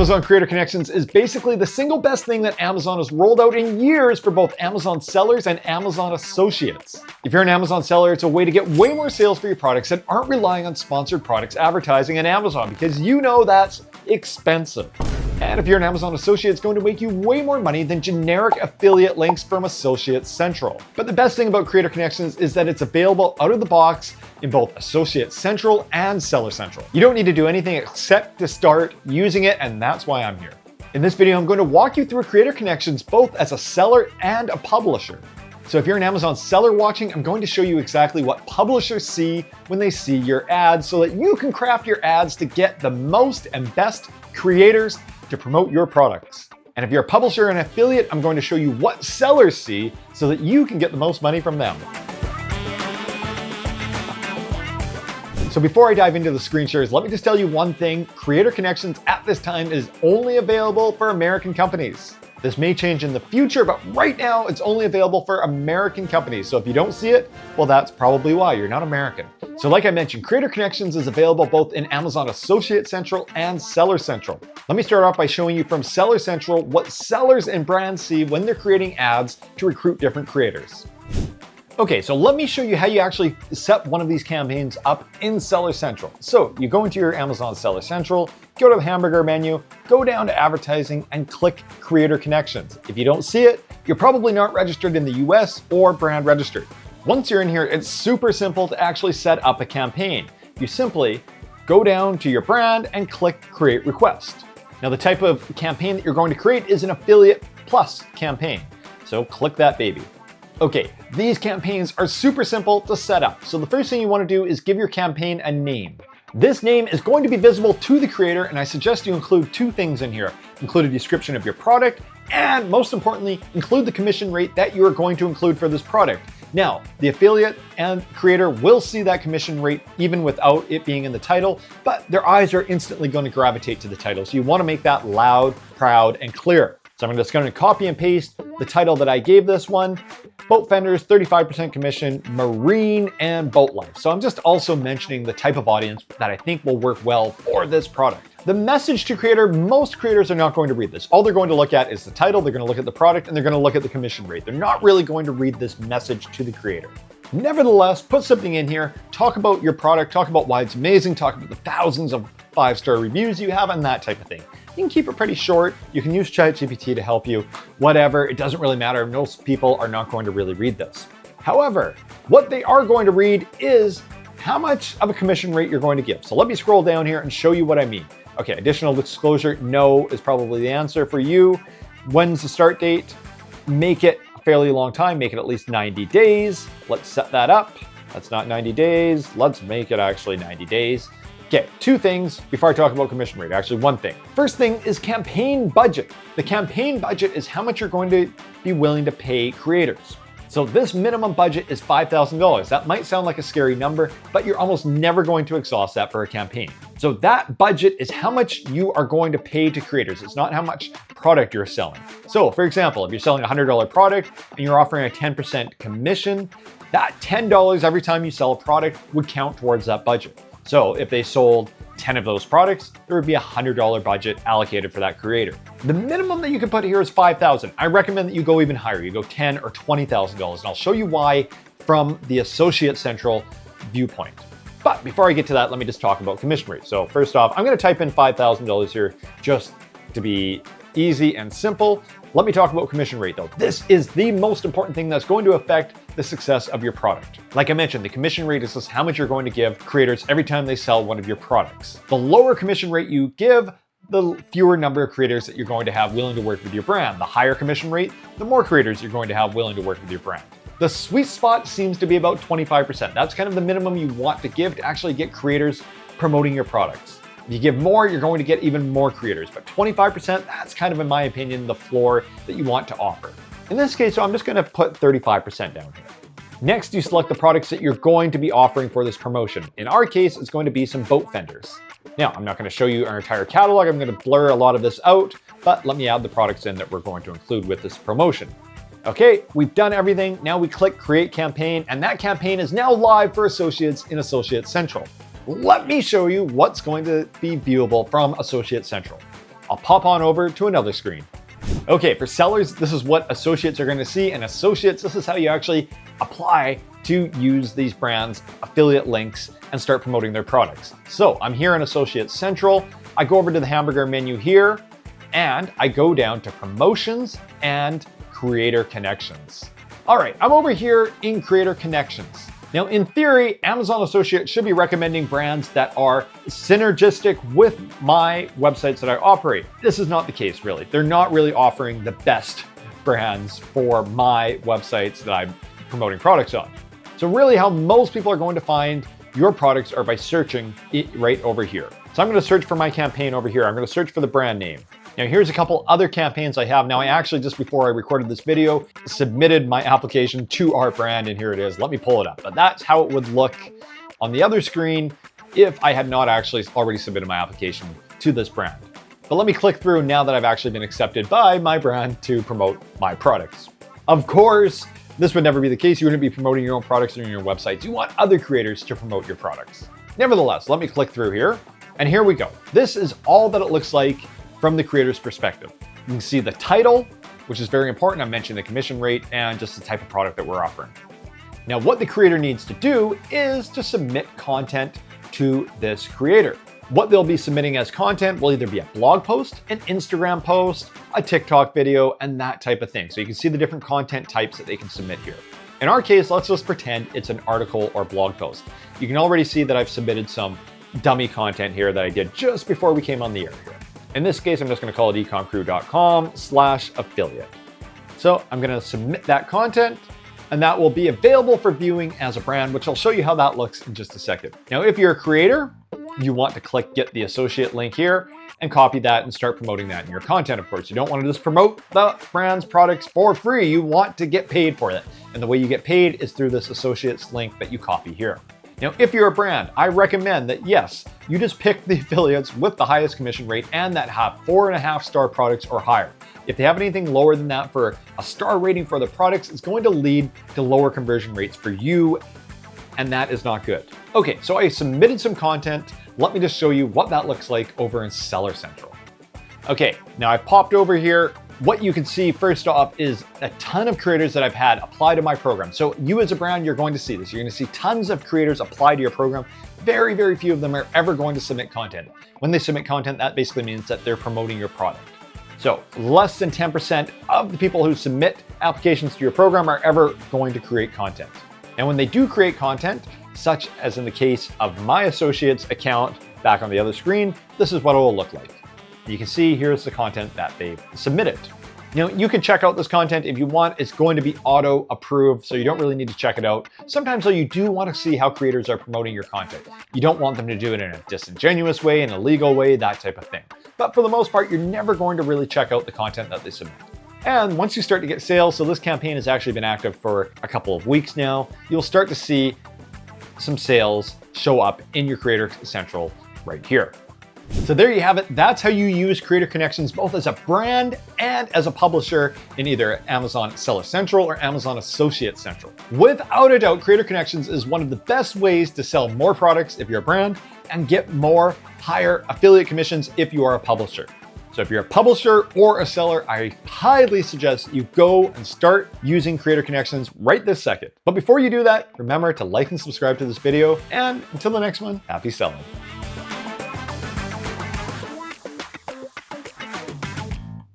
Amazon Creator Connections is basically the single best thing that Amazon has rolled out in years for both Amazon sellers and Amazon associates. If you're an Amazon seller, it's a way to get way more sales for your products that aren't relying on sponsored products advertising on Amazon, because you know that's expensive. And if you're an Amazon associate, it's going to make you way more money than generic affiliate links from Associate Central. But the best thing about Creator Connections is that it's available out of the box in both Associate Central and Seller Central. You don't need to do anything except to start using it, and that's why I'm here. In this video, I'm going to walk you through Creator Connections both as a seller and a publisher. So if you're an Amazon seller watching, I'm going to show you exactly what publishers see when they see your ads so that you can craft your ads to get the most and best creators to promote your products. And if you're a publisher and affiliate, I'm going to show you what sellers see so that you can get the most money from them. So before I dive into the screen shares, let me just tell you one thing. Creator Connections at this time is only available for American companies. This may change in the future, but right now it's only available for American companies. So if you don't see it, well, that's probably why you're not American. So like I mentioned, Creator Connections is available both in Amazon Associate Central and Seller Central. Let me start off by showing you from Seller Central what sellers and brands see when they're creating ads to recruit different creators. Okay, so let me show you how you actually set one of these campaigns up in Seller Central. So you go into your Amazon Seller Central, go to the hamburger menu, go down to advertising and click Creator Connections. If you don't see it, you're probably not registered in the US or brand registered. Once you're in here, it's super simple to actually set up a campaign. You simply go down to your brand and click Create Request. Now the type of campaign that you're going to create is an Affiliate Plus campaign. So click that baby. Okay, these campaigns are super simple to set up. So the first thing you want to do is give your campaign a name. This name is going to be visible to the creator, and I suggest you include two things in here. Include a description of your product, and most importantly, include the commission rate that you are going to include for this product. Now, the affiliate and creator will see that commission rate even without it being in the title, but their eyes are instantly going to gravitate to the title. So you want to make that loud, proud, and clear. So I'm just going to copy and paste the title that I gave this one. Boat Fenders, 35% commission, marine, and boat life. So I'm just also mentioning the type of audience that I think will work well for this product. The message to creator, most creators are not going to read this. All they're going to look at is the title, they're going to look at the product, and they're going to look at the commission rate. They're not really going to read this message to the creator. Nevertheless, put something in here, talk about your product, talk about why it's amazing, talk about the thousands of 5-star reviews you have, and that type of thing. You can keep it pretty short. You can use ChatGPT to help you, whatever. It doesn't really matter. Most people are not going to really read this. However, what they are going to read is how much of a commission rate you're going to give. So let me scroll down here and show you what I mean. Okay, additional disclosure, no is probably the answer for you. When's the start date? Make it a fairly long time. Make it at least 90 days. Let's set that up. That's not 90 days. Let's make it actually 90 days. Okay, two things before I talk about commission rate, actually one thing. First thing is campaign budget. The campaign budget is how much you're going to be willing to pay creators. So this minimum budget is $5,000. That might sound like a scary number, but you're almost never going to exhaust that for a campaign. So that budget is how much you are going to pay to creators. It's not how much product you're selling. So for example, if you're selling a $100 product and you're offering a 10% commission, that $10 every time you sell a product would count towards that budget. So if they sold 10 of those products, there would be a $100 budget allocated for that creator. The minimum that you can put here is $5,000. I recommend that you go even higher. You go $10,000 or $20,000, and I'll show you why from the Associate Central viewpoint. But before I get to that, let me just talk about commission rate. So first off, I'm going to type in $5,000 here just to be easy and simple. Let me talk about commission rate though. This is the most important thing that's going to affect the success of your product. Like I mentioned, the commission rate is just how much you're going to give creators every time they sell one of your products. The lower commission rate you give, the fewer number of creators that you're going to have willing to work with your brand. The higher commission rate, the more creators you're going to have willing to work with your brand. The sweet spot seems to be about 25%. That's kind of the minimum you want to give to actually get creators promoting your products. If you give more, you're going to get even more creators, but 25%, that's kind of, in my opinion, the floor that you want to offer. In this case, so I'm just going to put 35% down here. Next, you select the products that you're going to be offering for this promotion. In our case, it's going to be some boat fenders. Now, I'm not going to show you our entire catalog. I'm going to blur a lot of this out, but let me add the products in that we're going to include with this promotion. Okay, we've done everything. Now we click Create Campaign, and that campaign is now live for associates in Associate Central. Let me show you what's going to be viewable from Associate Central. I'll pop on over to another screen. Okay, for sellers, this is what associates are going to see, and associates, this is how you actually apply to use these brands' affiliate links and start promoting their products. So I'm here in Associates Central. I go over to the hamburger menu here, and I go down to Promotions and Creator Connections. All right, I'm over here in Creator Connections. Now, in theory, Amazon Associates should be recommending brands that are synergistic with my websites that I operate. This is not the case, really. They're not really offering the best brands for my websites that I'm promoting products on. So really how most people are going to find your products are by searching it right over here. So I'm going to search for my campaign over here. I'm going to search for the brand name. Now here's a couple other campaigns I have. Now I actually, just before I recorded this video, submitted my application to our brand, and here it is. Let me pull it up. But that's how it would look on the other screen if I had not actually already submitted my application to this brand. But let me click through now that I've actually been accepted by my brand to promote my products. Of course, this would never be the case. You wouldn't be promoting your own products on your websites. You want other creators to promote your products. Nevertheless, let me click through here. And here we go. This is all that it looks like from the creator's perspective. You can see the title, which is very important. I mentioned the commission rate and just the type of product that we're offering. Now, what the creator needs to do is to submit content to this creator. What they'll be submitting as content will either be a blog post, an Instagram post, a TikTok video, and that type of thing. So you can see the different content types that they can submit here. In our case, let's just pretend it's an article or blog post. You can already see that I've submitted some dummy content here that I did just before we came on the air here. In this case, I'm just going to call it EcomCrew.com/affiliate. So I'm going to submit that content, and that will be available for viewing as a brand, which I'll show you how that looks in just a second. Now, if you're a creator, you want to click get the associate link here and copy that and start promoting that in your content. Of course, you don't want to just promote the brand's products for free. You want to get paid for it. And the way you get paid is through this associates link that you copy here. Now, if you're a brand, I recommend that, yes, you just pick the affiliates with the highest commission rate and that have 4.5-star products or higher. If they have anything lower than that for a star rating for the products, it's going to lead to lower conversion rates for you, and that is not good. Okay, so I submitted some content. Let me just show you what that looks like over in Seller Central. Okay, now I've popped over here. What you can see first off is a ton of creators that I've had apply to my program. So you as a brand, you're going to see this. You're going to see tons of creators apply to your program. Very, very few of them are ever going to submit content. When they submit content, that basically means that they're promoting your product. So less than 10% of the people who submit applications to your program are ever going to create content. And when they do create content, such as in the case of my associates account back on the other screen, this is what it will look like. You can see here's the content that they've submitted. You know, you can check out this content if you want. It's going to be auto approved, so you don't really need to check it out. Sometimes though, you do want to see how creators are promoting your content. You don't want them to do it in a disingenuous way, in a legal way, that type of thing. But for the most part, you're never going to really check out the content that they submit. And once you start to get sales, so this campaign has actually been active for a couple of weeks now, you'll start to see some sales show up in your Creator Central right here. So there you have it. That's how you use Creator Connections both as a brand and as a publisher in either Amazon Seller Central or Amazon Associate Central. Without a doubt, Creator Connections is one of the best ways to sell more products if you're a brand and get more higher affiliate commissions if you are a publisher. So if you're a publisher or a seller, I highly suggest you go and start using Creator Connections right this second. But before you do that, remember to like and subscribe to this video. And until the next one, happy selling.